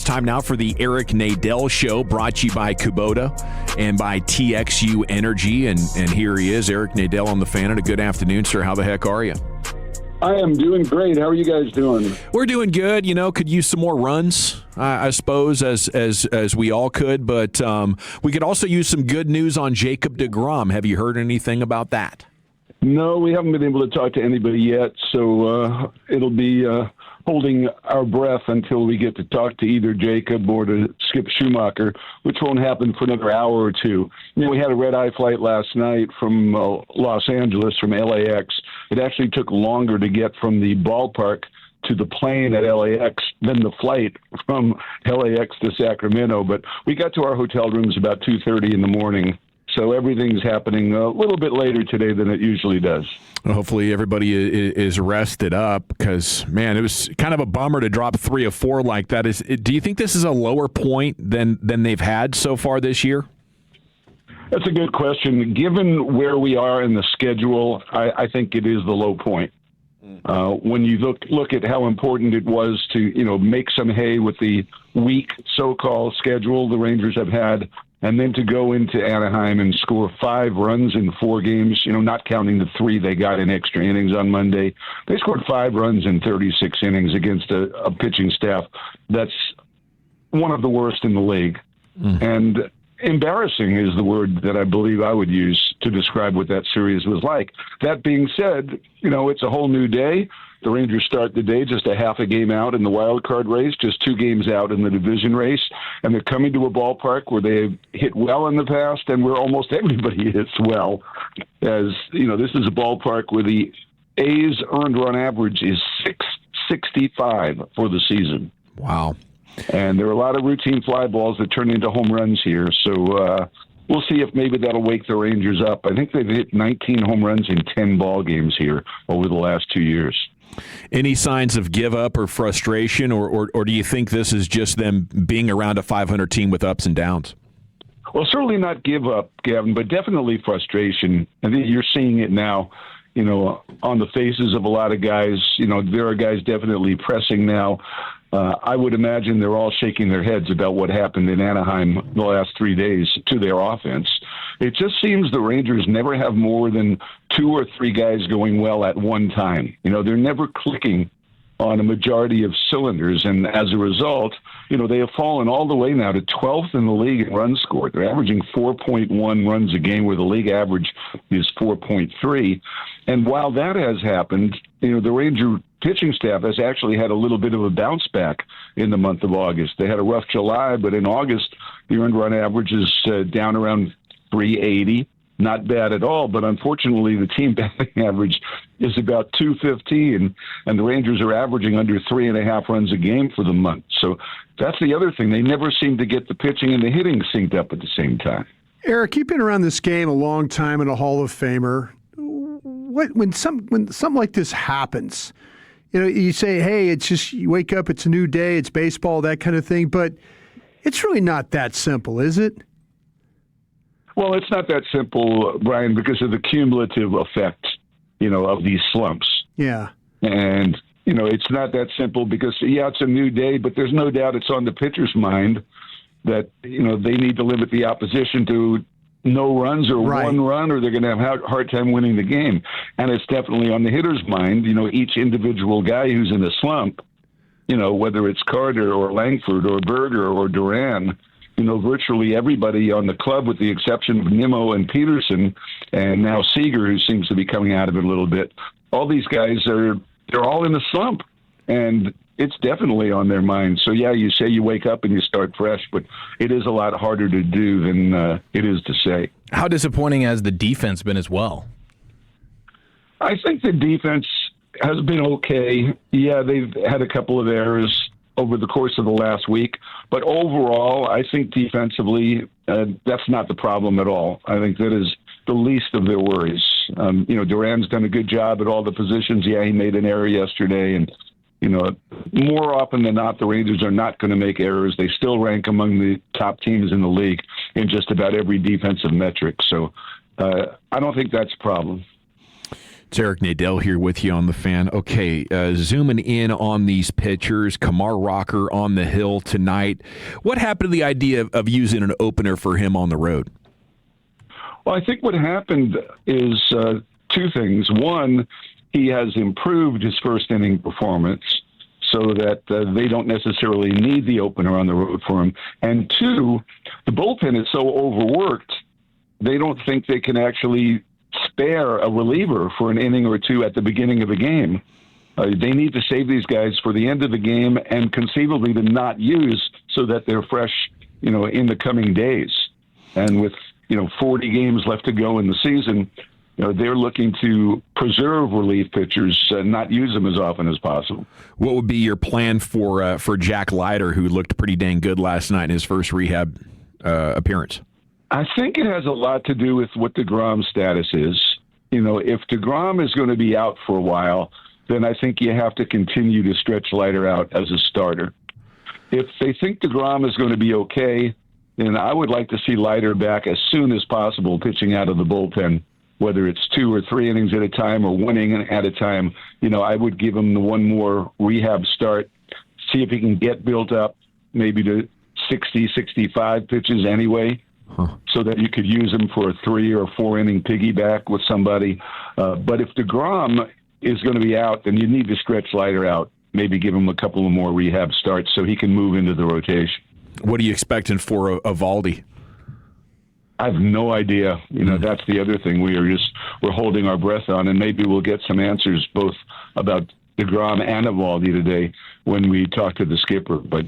It's time now for the Eric Nadel Show, brought to you by Kubota and by TXU Energy. And here he is, Eric Nadel on the Fan. And a good afternoon, sir. How the heck are you? I am doing great. How are you guys doing? We're doing good. You know, could use some more runs, I suppose, as we all could. But we could also use some good news on Jacob deGrom. Have you heard anything about that? No, we haven't been able to talk to anybody yet, so it'll be holding our breath until we get to talk to either Jacob or to Skip Schumacher, which won't happen for another hour or two. You know, we had a red-eye flight last night from Los Angeles, from LAX. It actually took longer to get from the ballpark to the plane at LAX than the flight from LAX to Sacramento. But we got to our hotel rooms about 2:30 in the morning. So everything's happening a little bit later today than it usually does. Well, hopefully everybody is rested up because, man, it was kind of a bummer to drop 3 of 4 like that. Do you think this is a lower point than they've had so far this year? That's a good question. Given where we are in the schedule, I think it is the low point. When you look at how important it was to, make some hay with the weak so-called schedule the Rangers have had, and then to go into Anaheim and score 5 runs in 4 games, not counting the 3 they got in extra innings on Monday. They scored 5 runs in 36 innings against a pitching staff that's one of the worst in the league. And embarrassing is the word that I believe I would use to describe what that series was like. That being said, it's a whole new day. The Rangers start the day just a half a game out in the wild card race, just 2 games out in the division race, and they're coming to a ballpark where they've hit well in the past and where almost everybody hits well. As this is a ballpark where the A's earned run average is 665 for the season. Wow. And there are a lot of routine fly balls that turn into home runs here, so we'll see if maybe that'll wake the Rangers up. I think they've hit 19 home runs in 10 ball games here over the last 2 years. Any signs of give up or frustration, or do you think this is just them being around a 500 team with ups and downs? Well, certainly not give up, Gavin, but definitely frustration. I think you're seeing it now, on the faces of a lot of guys. There are guys definitely pressing now. I would imagine they're all shaking their heads about what happened in Anaheim the last 3 days to their offense. It just seems the Rangers never have more than 2 or 3 guys going well at one time. They're never clicking on a majority of cylinders, and as a result, they have fallen all the way now to 12th in the league in runs scored. They're averaging 4.1 runs a game, where the league average is 4.3. And while that has happened, the Ranger pitching staff has actually had a little bit of a bounce back in the month of August. They had a rough July, but in August, the earned run average is down around 380. Not bad at all, but unfortunately the team batting average is about 215, and the Rangers are averaging under 3.5 runs a game for the month. So that's the other thing. They never seem to get the pitching and the hitting synced up at the same time. Eric, you've been around this game a long time and a Hall of Famer. When something like this happens, you say, hey, it's just, you wake up, it's a new day, it's baseball, that kind of thing, but it's really not that simple, is it? Well, it's not that simple, Brian, because of the cumulative effect, of these slumps. Yeah. And, it's not that simple because, it's a new day, but there's no doubt it's on the pitcher's mind that, they need to limit the opposition to no runs or right. 1 run, or they're going to have a hard time winning the game. And it's definitely on the hitter's mind, each individual guy who's in a slump, whether it's Carter or Langford or Berger or Duran, virtually everybody on the club, with the exception of Nimmo and Peterson, and now Seager, who seems to be coming out of it a little bit. All these guys they're all in a slump, and it's definitely on their mind. So, you say you wake up and you start fresh, but it is a lot harder to do than it is to say. How disappointing has the defense been as well? I think the defense has been okay. Yeah, they've had a couple of errors over the course of the last week. But overall, I think defensively, that's not the problem at all. I think that is the least of their worries. Duran's done a good job at all the positions. Yeah, he made an error yesterday. And, more often than not, the Rangers are not going to make errors. They still rank among the top teams in the league in just about every defensive metric. So I don't think that's a problem. It's Eric Nadel here with you on The Fan. Okay, zooming in on these pitchers, Kamar Rocker on the hill tonight. What happened to the idea of using an opener for him on the road? Well, I think what happened is two things. One, he has improved his first inning performance so that they don't necessarily need the opener on the road for him. And two, the bullpen is so overworked, they don't think they can actually spare a reliever for an inning or two at the beginning of a game. They need to save these guys for the end of the game and conceivably to not use so that they're fresh, in the coming days. And with, 40 games left to go in the season, they're looking to preserve relief pitchers, not use them as often as possible. What would be your plan for Jack Leiter, who looked pretty dang good last night in his first rehab appearance? I think it has a lot to do with what DeGrom's status is. If DeGrom is going to be out for a while, then I think you have to continue to stretch Leiter out as a starter. If they think DeGrom is going to be okay, then I would like to see Leiter back as soon as possible, pitching out of the bullpen, whether it's 2 or 3 innings at a time or 1 inning at a time. I would give him the one more rehab start, see if he can get built up maybe to 60, 65 pitches anyway. So that you could use him for a 3 or 4 inning piggyback with somebody. But if DeGrom is going to be out, then you need to stretch Leiter out, maybe give him a couple of more rehab starts so he can move into the rotation. What are you expecting for Eovaldi? I have no idea. That's the other thing we're holding our breath on, and maybe we'll get some answers both about DeGrom and Eovaldi today when we talk to the skipper. But,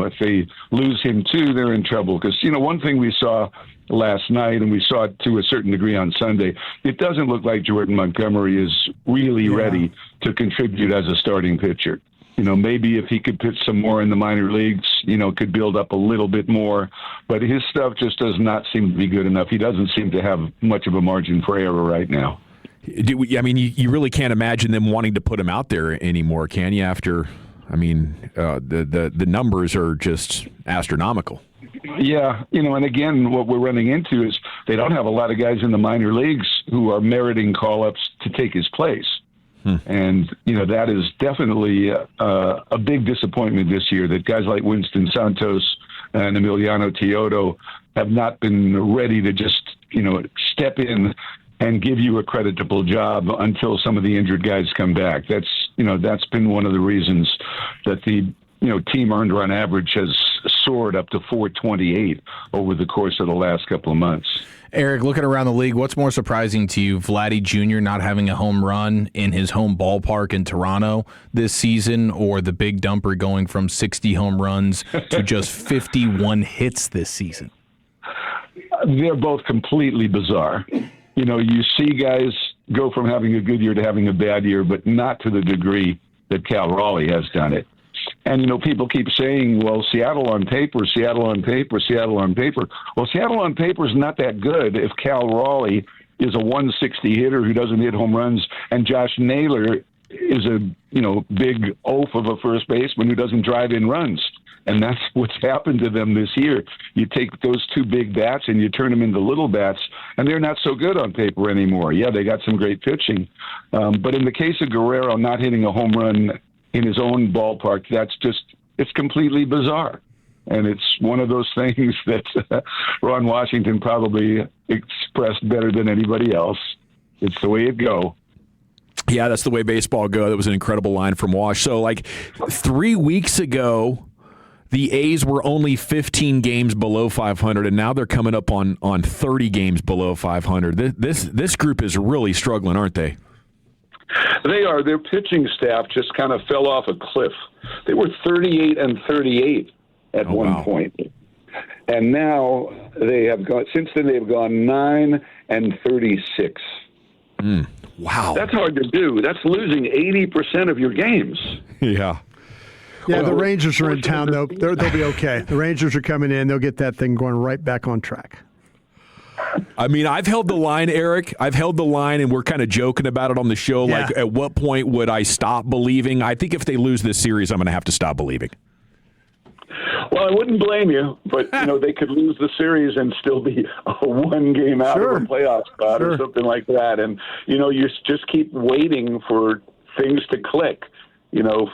if they lose him too, they're in trouble. Because, one thing we saw last night, and we saw it to a certain degree on Sunday, it doesn't look like Jordan Montgomery is really ready to contribute as a starting pitcher. Maybe if he could pitch some more in the minor leagues, could build up a little bit more. But his stuff just does not seem to be good enough. He doesn't seem to have much of a margin for error right now. You really can't imagine them wanting to put him out there anymore, can you? After, the numbers are just astronomical. Yeah, and again, what we're running into is they don't have a lot of guys in the minor leagues who are meriting call-ups to take his place. And, that is definitely a big disappointment this year, that guys like Winston Santos and Emiliano Teodo have not been ready to just, step in and give you a creditable job until some of the injured guys come back. That's been one of the reasons that the team earned run average has soared up to 428 over the course of the last couple of months. Eric, looking around the league, what's more surprising to you, Vladdy Jr. not having a home run in his home ballpark in Toronto this season, or the big dumper going from 60 home runs to just 51 hits this season? They're both completely bizarre. You see guys go from having a good year to having a bad year, but not to the degree that Cal Raleigh has done it. And, people keep saying, well, Seattle on paper, Seattle on paper, Seattle on paper. Well, Seattle on paper is not that good if Cal Raleigh is a 160 hitter who doesn't hit home runs, and Josh Naylor is a, big oaf of a first baseman who doesn't drive in runs. And that's what's happened to them this year. You take those two big bats and you turn them into little bats, and they're not so good on paper anymore. Yeah, they got some great pitching. But in the case of Guerrero not hitting a home run in his own ballpark, it's completely bizarre. And it's one of those things that Ron Washington probably expressed better than anybody else. It's the way it go. Yeah, that's the way baseball go. That was an incredible line from Wash. So, 3 weeks ago, the A's were only 15 games below 500, and now they're coming up on 30 games below 500. This group is really struggling, aren't they? They are. Their pitching staff just kind of fell off a cliff. They were 38-38 at one point. And now they have gone, since then they've gone 9-36. Wow. That's hard to do. That's losing 80% of your games. Yeah. Yeah, the Rangers are in town, though. They'll be okay. The Rangers are coming in. They'll get that thing going right back on track. I've held the line, Eric. I've held the line, and we're kind of joking about it on the show. Yeah. At what point would I stop believing? I think if they lose this series, I'm going to have to stop believing. Well, I wouldn't blame you, but they could lose the series and still be one game out of a playoff spot or something like that. And you just keep waiting for things to click,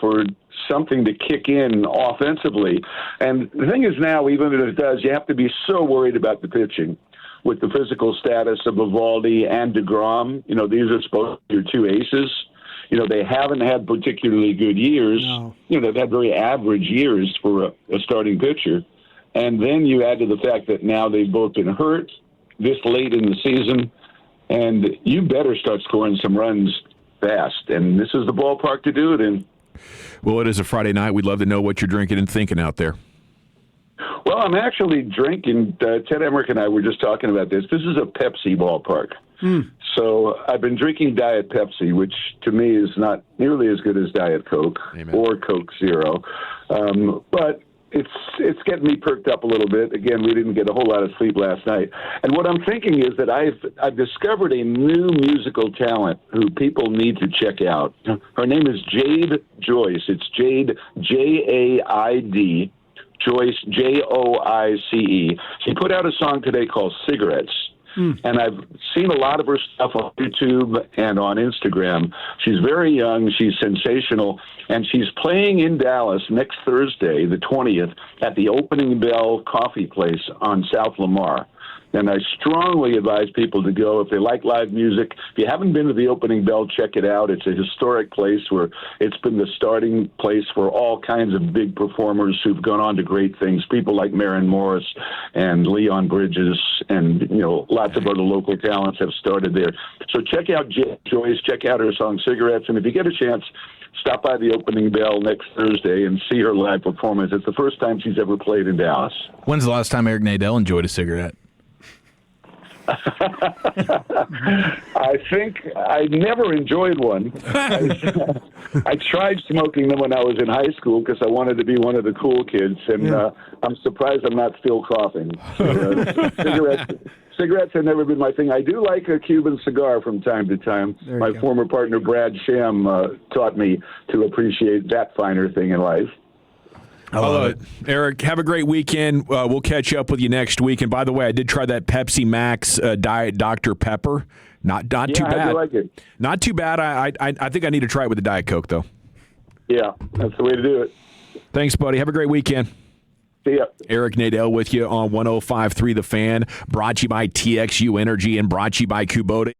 for something to kick in offensively. And the thing is now, even if it does, you have to be so worried about the pitching with the physical status of Eovaldi and DeGrom. These are supposed to be your two aces. They haven't had particularly good years. No. They've had very average years for a starting pitcher. And then you add to the fact that now they've both been hurt this late in the season, and you better start scoring some runs fast. And this is the ballpark to do it in. Well, it is a Friday night. We'd love to know what you're drinking and thinking out there. Well, I'm actually drinking. Ted Emmerich and I were just talking about this. This is a Pepsi ballpark. So I've been drinking Diet Pepsi, which to me is not nearly as good as Diet Coke or Coke Zero. But it's getting me perked up a little bit. Again, we didn't get a whole lot of sleep last night. And what I'm thinking is that I've discovered a new musical talent who people need to check out. Her name is Jade Joyce. It's Jade, Jaid, Joyce, Joice. She put out a song today called Cigarettes. And I've seen a lot of her stuff on YouTube and on Instagram. She's very young. She's sensational. And she's playing in Dallas next Thursday, the 20th, at the Opening Bell Coffee Place on South Lamar. And I strongly advise people to go if they like live music. If you haven't been to the Opening Bell, check it out. It's a historic place where it's been the starting place for all kinds of big performers who've gone on to great things. People like Maren Morris and Leon Bridges and, lots of other local talents have started there. So check out Joyce, check out her song Cigarettes. And if you get a chance, stop by the Opening Bell next Thursday and see her live performance. It's the first time she's ever played in Dallas. When's the last time Eric Nadel enjoyed a cigarette? I think I never enjoyed one. I tried smoking them when I was in high school because I wanted to be one of the cool kids, and I'm surprised I'm not still coughing. Cigarettes have never been my thing. I do like a Cuban cigar from time to time. My former partner Brad Sham taught me to appreciate that finer thing in life. I love it. Eric, have a great weekend. We'll catch up with you next week. And by the way, I did try that Pepsi Max Diet Dr. Pepper. Not too bad. How'd you like it? Not too bad. I think I need to try it with the Diet Coke, though. Yeah, that's the way to do it. Thanks, buddy. Have a great weekend. See ya. Eric Nadel with you on 105.3 The Fan. Brought to you by TXU Energy and brought to you by Kubota.